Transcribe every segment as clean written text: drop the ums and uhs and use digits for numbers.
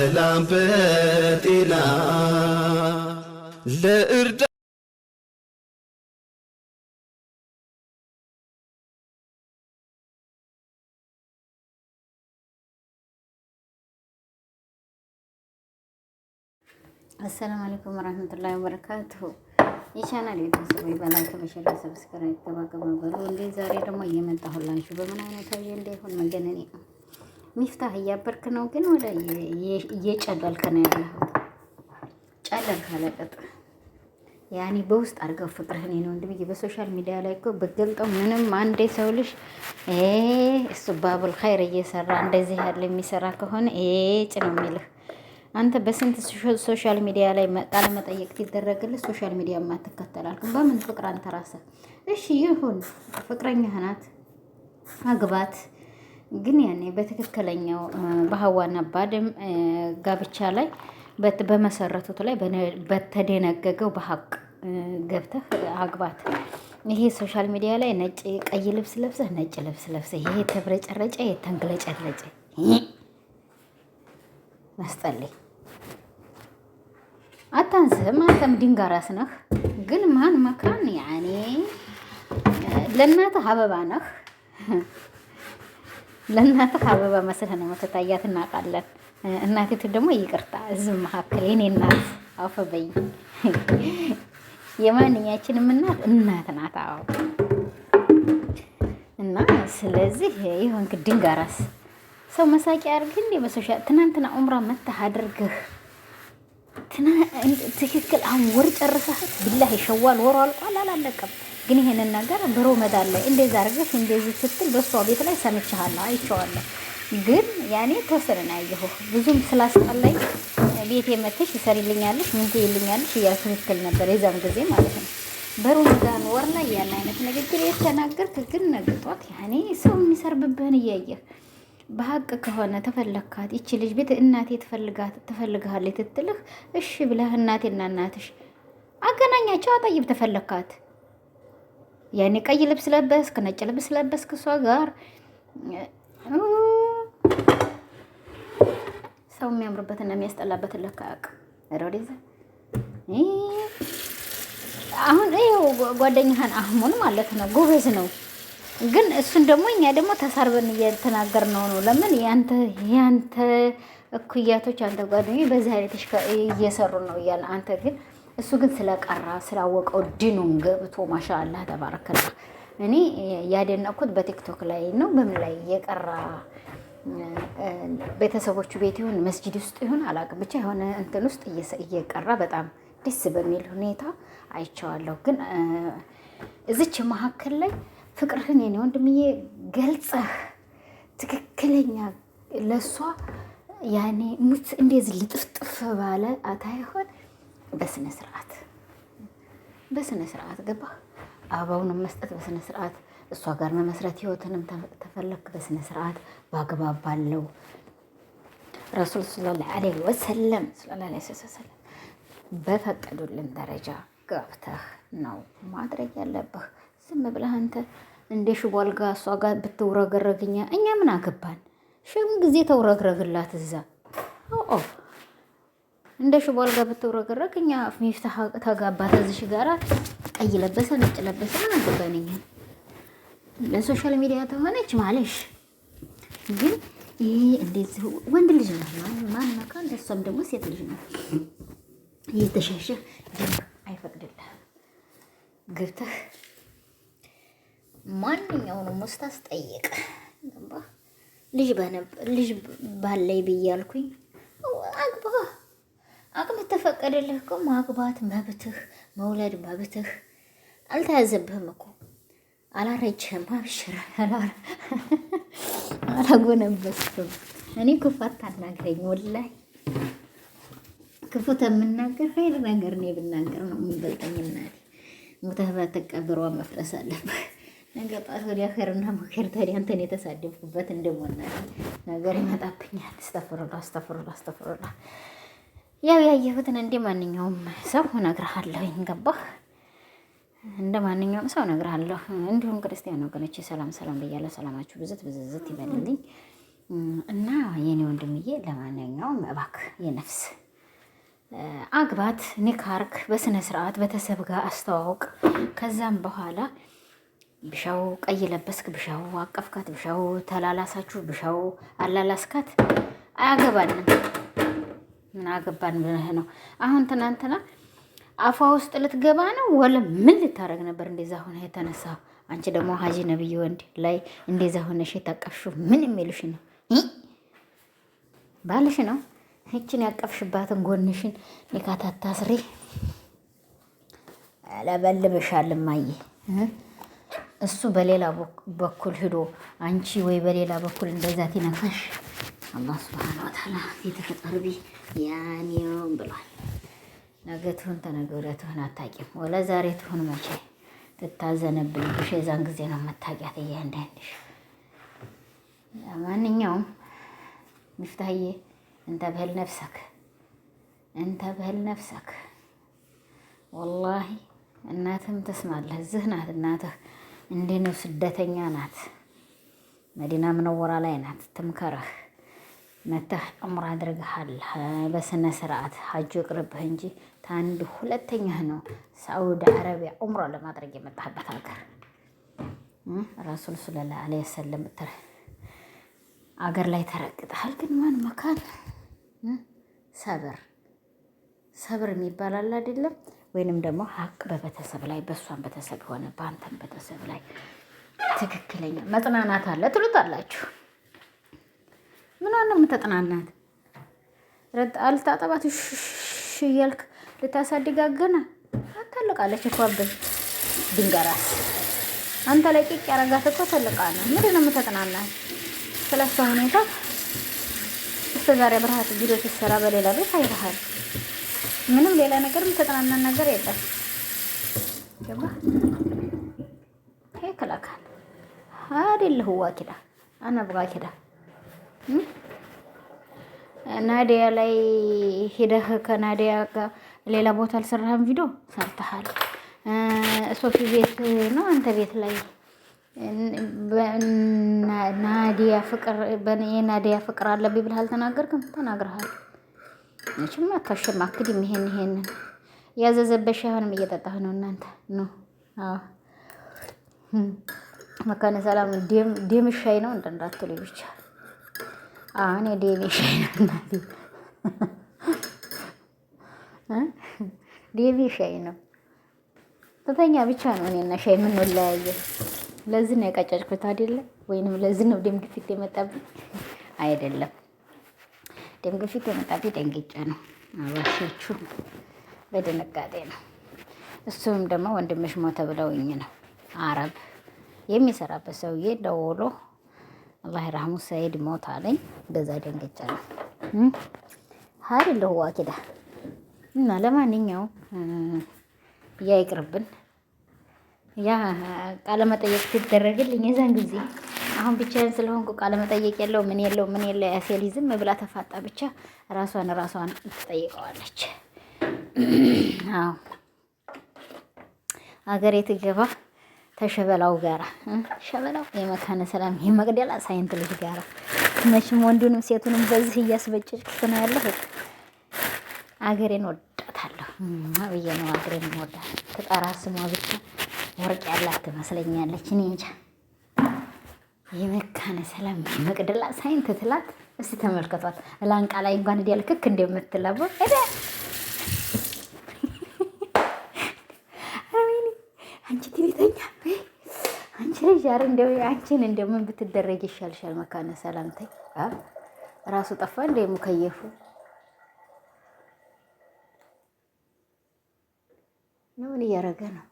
በሰላም በጤና ለእርዳ السلام عليكم ورحمة الله وبركاته. የቻናል ቤተሰቦች በላይክ በሸር ሰብስክራይብ ተባቀሙ በሉ። እንዴ ዛሬ ደግሞ እየመጣሁላችሁ በምን አይነት አየ እንደሆነ መገነኔ ሚፍታህ እያበርክ ነው፣ ግን ወደ እየጨለልክ ነው ያለው። ጨለል ካለቀጥ ያኔ በውስጥ አድርገው ፍቅርህን ነው እንዴ በሶሻል ሚዲያ ላይ እኮ በገልጠው ምንም አንዴ ሰው ልጅ እሱ ባቡል ኸይር እየሰራ እንደዚህ ያለ የሚሰራ ከሆነ ጭነው የሚልህ አንተ በስንት ሶሻል ሚዲያ ላይ ቃለ መጠየቅ ሲደረግልህ ሶሻል ሚዲያ ማትከተላል። በምን ፍቅር አንተ ራስህ እሺ ይሁን ፍቅረኛህ ናት አግባት፣ ግን ያኔ በትክክለኛው በሐዋና ባድም ጋብቻ ላይ በመሰረቱት ላይ በተደነገገው በሐቅ ገብተህ አግባት። ይሄ ሶሻል ሚዲያ ላይ ነጭ ቀይ ልብስ ለብሰህ ነጭ ልብስ ለብሰህ ይሄ ተብረጨረጨ የተንግለጨለጨ መስጠልኝ አታንስም። አንተም ድንጋይ ራስ ነህ፣ ግን ማን መካን ያኔ ለእናትህ አበባ ነህ። ለእናትህ አበባ መስለህ ነው የምትታያት፣ እናውቃለን። እናቴቱ ደግሞ ይቅርታ እዚህ መካከል የኔ እናት አፈበኝ። የማንኛችንም እናት ናት። አዎ። እና ስለዚህ ይሁን ድንጋይ ራስ ሰው መሳቂያ አድርግ እንዴ በሶሻል ትናንትና ኡምራ መተህ አድርገህ ትክክል አሁን ወር ጨርሰህ ቢላህ ይሸዋል ወሩ አልቋል አላለቀም። ግን ይሄንን ነገር በሮመዳን ላይ እንደዛ አድርገሽ እንደዚህ ስትል በሷ ቤት ላይ ሰምቻለሁ አይቼዋለሁ። ግን ያኔ ተወሰነ ያየሁ ብዙም ስላስጠላኝ ቤት የመተሽ ይሰሪልኛለሽ ምን ትይልኛለሽ እያልኩ ትክክል ነበር የዛም ጊዜ ማለት ነው። በሮመዳን ወር ላይ ያን አይነት ንግግር የተናገርክ ግን ነግጧት ያኔ ሰው የሚሰርብብህን እያየህ በሐቅ ከሆነ ተፈለካት ይቺ ልጅ ቤት እናቴ ትፈልጋለች ትትልህ እሺ ብለህ እናቴና እናትሽ አገናኛቸው። አጣይብ ተፈለካት ያኔ ቀይ ልብስ ለበስክ ነጭ ልብስ ለበስክ እሷ ጋር ሰው የሚያምርበትና የሚያስጠላበትን ለካ ሮዲዛ አሁን ይኸው ጓደኛህን አህሙን ማለት ነው ጎበዝ ነው። ግን እሱን ደግሞ እኛ ደግሞ ተሳርበን እየተናገርነው ነው። ለምን ያንተ እኩያቶች አንተ ጓደኞች በዚህ አይነት እየሰሩ ነው እያለ አንተ ግን እሱ ግን ስለቀራ ስላወቀው ድኑን ገብቶ ማሻአላህ ተባረከላ። እኔ ያደነኩት በቲክቶክ ላይ ነው። በምን ላይ የቀራ ቤተሰቦቹ ቤት ይሁን መስጂድ ውስጥ ይሁን አላውቅም፣ ብቻ የሆነ እንትን ውስጥ እየቀራ በጣም ደስ በሚል ሁኔታ አይቼዋለሁ። ግን እዚች መሀከል ላይ ፍቅርህን የኔ ወንድምዬ ገልጸህ ትክክለኛ ለሷ ያኔ ሙት እንደዚህ ልጥፍጥፍ ባለ አታይሆን በስነ ስርዓት ገባህ። አበባውንም መስጠት በስነ ስርዓት እሷ ጋር መመስረት ህይወትንም ተፈለክ በስነ ስርዓት ባግባብ ባለው ረሱል ሰለላሁ ዐለይሂ ወሰለም በፈቀዱልን ደረጃ ገብተህ ነው ማድረግ ያለብህ። ዝም ብለህ አንተ እንደ ሽቦ አልጋ እሷ ጋር ብትውረገረግኛ እኛ ምን አገባን? ሽም ጊዜ ተውረግረግላት እዛ እንደ ሽቦ አልጋ ብትውረገረግ እኛ ሚፍታህ ተጋባት እዚህ ጋራ ቀይ ለበሰ ነጭ ለበሰ ምን አገባንኛ? ለሶሻል ሚዲያ ተሆነች ማለሽ። ግን ይሄ እንደዚህ ወንድ ልጅ ነው ማን መካን እሷም ደግሞ ሴት ልጅ ነው። እየተሻሸ አይፈቅድልህም ገብተህ ማንኛውንም ውስታስ ጠይቅ። ልጅ ባለይ ብያልኩኝ አግባ። አቅም ተፈቀደልህ እኮ ማግባት መብትህ፣ መውለድ መብትህ። አልተያዘብህም እኮ አላረጅህም። አብሽር አላጎነበስክም። እኔ ክፋት አናግረኝ ወላሂ ክፉ ተምናገር ኸይር ነገር ነው ብናገር ነው የሚበልጠኝ። እናቴ ሙተህ በተቀብሯ መፍረስ አለብህ። ነገ ጧት ወዲያ ኸይርና መከር ታዲያ አንተን የተሳደብኩበት እንደሞና ነገር ይመጣብኛል። አስተፍሩላህ ያው ያየሁትን እንደ ማንኛውም ሰው እነግርሃለሁኝ። ገባህ? እንደ ማንኛውም ሰው እነግርሃለሁ። እንዲሁም ክርስቲያን ወገኖቼ ሰላም ብያለሁ። ሰላማችሁ ብዝት ይበልልኝ። እና የኔ ወንድምዬ ለማንኛውም እባክህ የነፍስ አግባት፣ ኒካርክ በስነ ስርዓት ቤተሰብ ጋር አስተዋውቅ። ከዛም በኋላ ብሻው ቀይ ለበስክ፣ ብሻው አቀፍካት፣ ብሻው ተላላሳችሁ፣ ብሻው አላላስካት አያገባንም። ምን አገባን ብለህ ነው? አሁን ትናንትና አፏ ውስጥ ልትገባ ነው ወለ ምን ልታረግ ነበር? እንደዛ ሆነ የተነሳ አንቺ ደግሞ ሀጂ ነብይ ወንድ ላይ እንደዛ ሆነሽ የታቀፍሽው ምን የሚሉሽ ነው? ባልሽ ነው። እችን ያቀፍሽባትን ጎንሽን የካታታ ስሪ ለበልብሻል ማየ እሱ በሌላ በኩል ሂዶ አንቺ ወይ በሌላ በኩል እንደዛ ትነካሽ። አላህ ሱብሃነሁ ወተዓላ የተፈጠርቢ ያኔው ብሏል። ነገ ትሁን ተነገ ወዲያ ትሁን አታውቂም። ወለ ዛሬ ትሁን መቼ ትታዘነብልሽ። የዛን ጊዜ ነው መታቂያት እያንዳንድሽ። ማንኛውም ሚፍታዬ እንተ በህል ነፍሰክ እንተ በህል ነፍሰክ ወላሂ እናትህም ትስማለህ። እዚህ ናት እናትህ እንዴ ነው ስደተኛ ናት። መዲና ምነወራ ላይ ናት። ትምከረህ መተህ ዑምራ አድርገሃል በስነ ስርዓት ሀጁ ይቅርብህ እንጂ ታንድ ሁለተኛህ ነው ሳዑዲ አረቢያ ዑምራ ለማድረግ የመጣህበት ሀገር ረሱል ሰለላሁ ዐለይሂ ወሰለም አገር ላይ ተረግጠሃል። ግን ማን መካን ሰብር የሚባል አለ አይደለም? ወይንም ደግሞ ሀቅ በቤተሰብ ላይ በእሷን ቤተሰብ ሆነ በአንተን ቤተሰብ ላይ ትክክለኛ መጽናናት አለ ትሉታላችሁ። ምኗን ነው የምትጠናናት? አልታጠባት እያልክ ልታሳድጋገና አታልቃለች እኮ አበይ ድንገራስ አንተ ላይ ቂቅ ያረጋት እኮ ተልቃ ነው። ምንድን ነው የምትጠናናት? ስለሷ ሁኔታ እስከ ዛሬ ብርሃት ቪዲዮ ሲሰራ በሌላ ቤት አይተሃል። ምንም ሌላ ነገር የምትጠናናን ነገር የለም። ገባ ሄ ከላካል አይደለሁ ዋኪዳ አናብጋ ኪዳ ናዲያ ላይ ሄደህ ከናዲያ ጋር ሌላ ቦታ አልሰራህም? ቪዲዮ ሰርተሃል። ሶፊ ቤት ነው አንተ ቤት ላይ የናዲያ ፍቅር አለብኝ ብለህ አልተናገርክም? ተናግረሃል። መቼም አታሸም አክድም። ይሄንን ያዘዘበሽ አሁንም እየጠጣህ ነው እናንተ ነው። አዎ መካነ ሰላም ዴም ሻይ ነው እንዳትሉ ብቻ። አሁን የዴም ሻይ ነው እናቴ ዴም ሻይ ነው። ተተኛ ብቻ ነው እኔና ሻይ የምንለያየው። ለዚህ ነው የቀጨጭኩት አይደለ? ወይንም ለዚህ ነው ደም ግፊት የመጣብኝ አይደለም። ደም ግፊት የመጣብኝ ደንግጬ ነው። አባሻችሁ በድንጋጤ ነው። እሱም ደግሞ ወንድምሽ ሞተ ብለውኝ ነው። አረብ የሚሰራበት ሰውዬ ደውሎ አላህ ይርሐሙ ሰይድ ሞት አለኝ። በዛ ደንግጬ ነው አይደለሁ ዋኪዳ። እና ለማንኛውም ያ ይቅርብን። ያ ቃለ መጠየቅ ሲደረግልኝ የዛን ጊዜ አሁን ብቻዬን ስለሆንኩ ቃለ መጠየቅ የለው ምን የለው ያሴሊዝም ብላ ተፋጣ ብቻ ራሷን ትጠይቀዋለች። አዎ አገሬ ትገባ ተሸበላው ጋራ ሸበላው የመካነ ሰላም የመቅደላ ሳይንት ልጅ ጋራ መቼም ወንዱንም ሴቱንም በዚህ እያስበጨጭኩት ነው ያለሁት። አገሬን ወዳታለሁ ብዬ ነው አገሬን ወዳት። ተጣራ ስሟ ብቻ ወርቅ ያላት ትመስለኛለች። እኔ እንጃ የመካነ ሰላም የመቅደላ ሳይንት ትላት። እስቲ ተመልከቷት። ላንቃ ላይ እንኳን እንዲያል ክክ እንደምትላበው አንቺ ትቤተኛ አንቺ ልጅ ዛሬ እንደው አንቺን እንደው ምን ብትደረግ ይሻልሻል? መካነ ሰላም ተይ። ራሱ ጠፋ እንደ ሙከየፉ ነው። ምን እያደረገ ነው?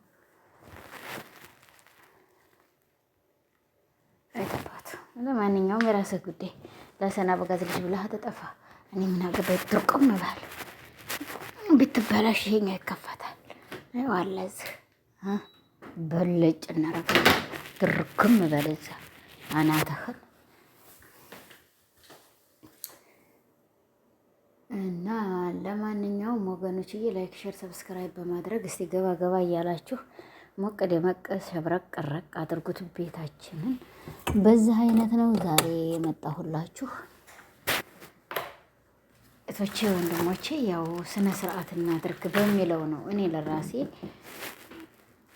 አይተፋቱ። ለማንኛውም የራስህ ጉዳይ። ለሰና በጋዝ ልጅ ብለህ ተጠፋ። እኔ ምን አገባኝ? ድርቆም ባል ብትበላሽ ይሄኛ ይከፈታል። አይዋለዚህ በለጭ እናረጋለን። ድርክም በለዛ አናተህን እና ለማንኛውም ወገኖችዬ ላይክ፣ ሼር፣ ሰብስክራይብ በማድረግ እስቲ ገባ ገባ እያላችሁ ሞቅ ደመቅ ሸብረቅ ቀረቅ አድርጉት ቤታችንን። በዚህ አይነት ነው ዛሬ የመጣሁላችሁ እቶቼ ወንድሞቼ። ያው ስነ ስርዓት እናድርግ በሚለው ነው እኔ ለራሴ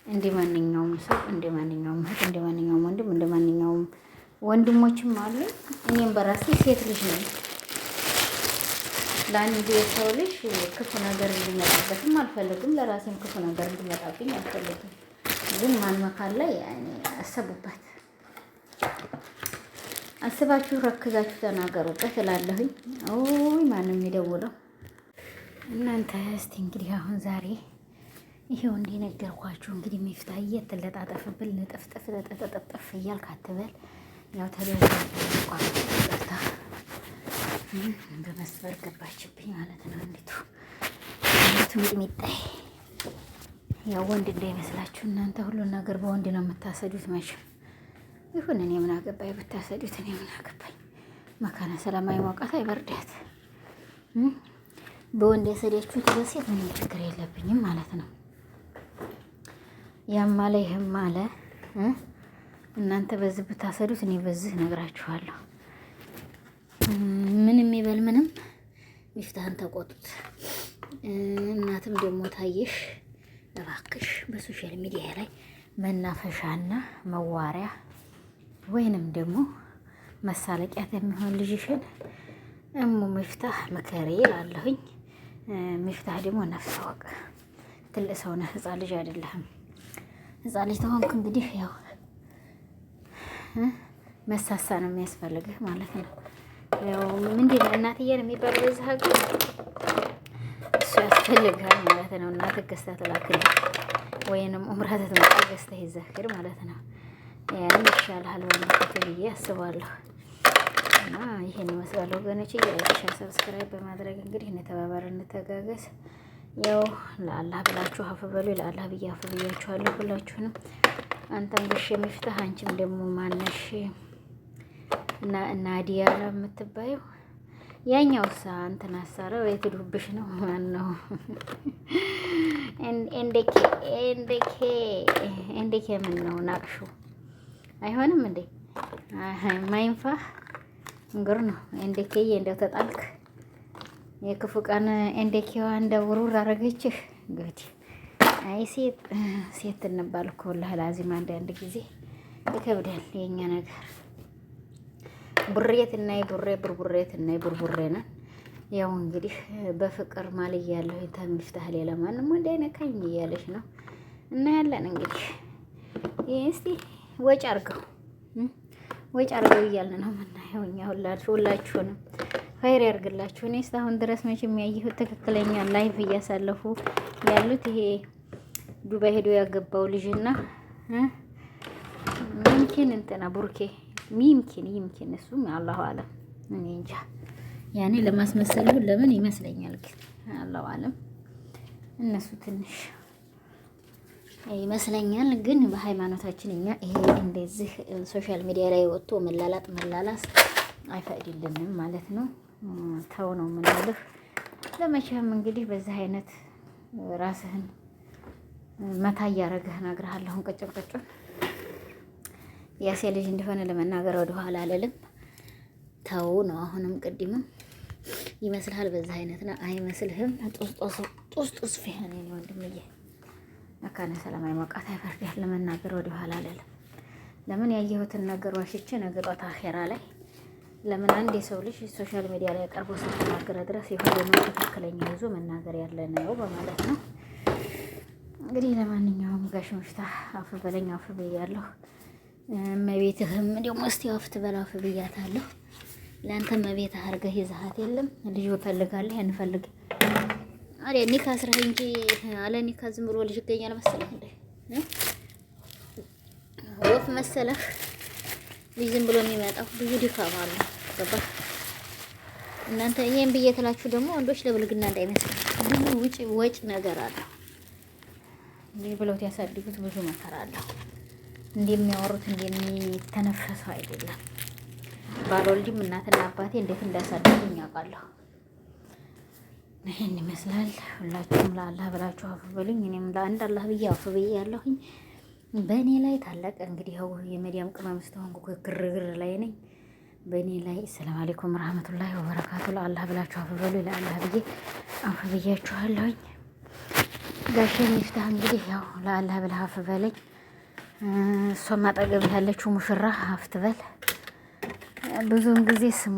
እንደ ማንኛውም ሰው እንደ ማንኛውም እህት እንደ ማንኛውም ወንድም እንደ ማንኛውም ወንድሞችም አሉ። እኔም በራሴ ሴት ልጅ ነኝ። ለአንድ የሰው ልጅ ክፉ ነገር እንዲመጣበትም አልፈልግም፣ ለራሴም ክፉ ነገር እንዲመጣብኝ አልፈልግም። ግን ማንመካል ላይ አሰቡበት፣ አስባችሁ ረክዛችሁ ተናገሩበት እላለሁኝ። ኦይ ማንም የሚደውለው እናንተ። እስቲ እንግዲህ አሁን ዛሬ ይሄው እንደነገርኳችሁ እንግዲህ ሚፍታ እየተለጣጠፍብል ንጥፍጥፍ ለጠጠጠፍ እያልክ አትበል። ያው ተደውታ በመስበር ገባችብኝ ማለት ነው። እንዴቱ ሚጥሚጣይ ያው ወንድ እንዳይመስላችሁ እናንተ ሁሉን ነገር በወንድ ነው የምታሰዱት። መቼም ይሁን እኔ ምን አገባኝ ብታሰዱት፣ እኔ ምን አገባኝ። መካነ ሰላማዊ ሞቃት አይበርዳት። በወንድ የሰደችሁት በሴት ምንም ችግር የለብኝም ማለት ነው። ያም አለ ይህም አለ እናንተ በዚህ ብታሰዱት እኔ በዚህ ነግራችኋለሁ። ምንም ይበል ምንም ሚፍታህን ተቆጡት። እናትም ደግሞ ታየሽ እባክሽ በሶሻል ሚዲያ ላይ መናፈሻና መዋሪያ ወይንም ደግሞ መሳለቂያ የሚሆን ልጅሽን እሙ ሚፍታህ መከሬ እላለሁኝ። ሚፍታህ ደግሞ ነፍስ ወቅ ትልቅ ሰው ነህ፣ ህፃን ልጅ አይደለህም። ህፃን ልጅ ተሆንክ እንግዲህ ያው መሳሳ ነው የሚያስፈልግህ ማለት ነው። ያው ምንድን ነው እናትዬን የሚባለው በዚህ ሀገር እሱ ያስፈልግሃል ማለት ነው። እናትህ ገዝተህ ትላክልህ ወይንም ኡምራ ትመጣ ገዝተህ ይዘክር ማለት ነው። ያን ይሻልሃል በመልከቱ ብዬ አስባለሁ። እና ይሄን ይመስላል ወገኖች። የላይክ ሰብስክራይብ በማድረግ እንግዲህ እንተባበር እንተጋገዝ። ያው ለአላህ ብላችሁ አፍ በሉ። ለአላህ ብዬ አፍ ብያችኋለሁ ሁላችሁንም። አንተም ብሽ የሚፍታህ አንቺም ደግሞ ማነሽ እና ናዲያ የምትባየው ያኛው እንትን አሳረው የትዱብሽ ነው ማን ነው? ኤንዴኬ ምን ነው ናቅሹ? አይሆንም እንዴ ማይንፋህ እንግር ነው። ኤንዴኬዬ እንደው ተጣልክ የክፉ ቀን ኤንዴኬዋ እንደ ውሩር አረገችህ። እንግዲህ አይ ሴት እንባል እኮ ወላሂ ላዚም አንዳንድ ጊዜ ይከብዳል የኛ ነገር። ቡሬት እና ቡርቡሬት እና ቡርቡሬ ነን። ያው እንግዲህ በፍቅር ማል እያለሁ ተሚፍታህ ሌላ ማንም ወንድ አይነካኝ እያለች ነው። እና ያለን እንግዲህ እስቲ ወጭ አርገው እያልን ነው የምናየው እኛ ሁላችሁንም ኸይር ያርግላችሁ። እኔ እስካሁን ድረስ መቼም ያየሁት ትክክለኛ ላይፍ እያሳለፉ ያሉት ይሄ ዱባይ ሄዶ ያገባው ልጅና ምንኪን እንትና ቡርኬ ይምኪን እሱም አላሁ አለም እኔ እንጃ። ያኔ ለማስመሰል ለምን ይመስለኛል፣ ግን አላሁ አለም እነሱ ትንሽ ይመስለኛል። ግን በሃይማኖታችን እኛ ይሄ እንደዚህ ሶሻል ሚዲያ ላይ ወጥቶ መላላስ አይፈቅድልንም ማለት ነው። ተው ነው የምንልህ። ለመቼም እንግዲህ በዚህ አይነት ራስህን መታ እያረግህ እነግርሃለሁ። ቅጭም ያሴ ልጅ እንደሆነ ለመናገር ወደኋላ አልልም። ተው ነው አሁንም ቅድምም ይመስልሃል በዚህ አይነት ነው አይመስልህም? ጦስ ፊያኔ ነው ወንድምዬ። መካነ ሰላማዊ ሞቃት አይበርዳት ለመናገር ወደኋላ አልልም። ለምን ያየሁትን ነገር ዋሽቼ ነገ ጧት አኼራ ላይ ለምን አንድ የሰው ልጅ ሶሻል ሚዲያ ላይ ቀርቦ ሲናገር ድረስ የሁሉንም ትክክለኛ ይዞ መናገር ያለ ነው በማለት ነው። እንግዲህ ለማንኛውም ጋሽ ሚፍታህ አፍ በለኝ አፍ ብያለሁ። መቤትህም ደግሞ እስቲ አፍ ትበላ አፍ ብያታለሁ። ለአንተ መቤትህ አድርገህ ይዘሃት የለም ልጅ እፈልጋለሁ እንፈልግ አሬ ኒካ ስራ እንጂ አለ ኒካ ዝም ብሎ ልጅ ይገኛል መሰለህ እንዴ? ወፍ መሰለህ ልጅ ዝም ብሎ የሚመጣው ብዙ ድካም አለ። ገባህ? እናንተ ይሄን ብዬ ትላችሁ ደግሞ ወንዶች ለብልግና እንዳይመስል ብዙ ወጭ ነገር አለ። እንዲህ ብለውት ያሳድጉት ብዙ መከራ አለው። እንደሚያወሩት እንደሚተነፈሰው አይደለም። ባልወልድም እናትና አባቴ እንዴት እንዳሳደጉኝ አውቃለሁ። ይሄን ይመስላል። ሁላችሁም ለአላህ ብላችሁ አፍ በሉኝ። እኔም ለአንድ አላህ ብዬ አፍ ብዬ ያለሁኝ በእኔ ላይ ታላቅ እንግዲህ ያው የመዲያም ቅመም ስተሆንኩ ግርግር ላይ ነኝ። በእኔ ላይ ሰላም አለይኩም ረህመቱላሂ ወበረካቱ። ለአላህ ብላችሁ አፍ በሉ። ለአላህ ብዬ አፍ ብያችኋለሁኝ። ጋሼ ሚፍታህ እንግዲህ ያው ለአላህ ብለህ አፍ በለኝ። እሷም አጠገብህ ያለችው ሙሽራ አፍ ትበል። ብዙውን ጊዜ ስሟ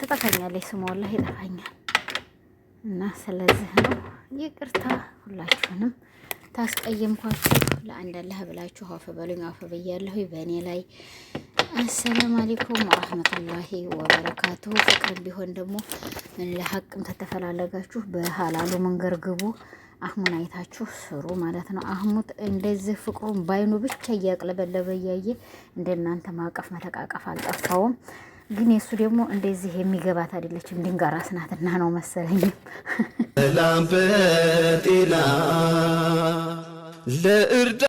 ትጠፋኛለች፣ ስሟ ወላሂ ይጠፋኛል። እና ስለዚህ ነው ይቅርታ ሁላችሁንም ታስቀየምኳችሁ። ለአንድ አላህ ብላችሁ አፍ በሉኝ። አፍ ብያለሁ በእኔ ላይ። አሰላሙ አለይኩም ወራህመቱላሂ ወበረካቱ። ፍቅር ቢሆን ደግሞ ለሐቅም ተተፈላለጋችሁ በሐላሉ መንገድ ግቡ። አህሙን አይታችሁ ስሩ ማለት ነው። አህሙት እንደዚህ ፍቅሩን ባይኑ ብቻ እያቅለበለበ እያየ እንደናንተ ማቀፍ መተቃቀፍ አልጠፋውም። ግን የሱ ደግሞ እንደዚህ የሚገባት አይደለችም። ድንጋይ ራስ ናትና ነው መሰለኝም። ሰላም በጤና ለእርዳ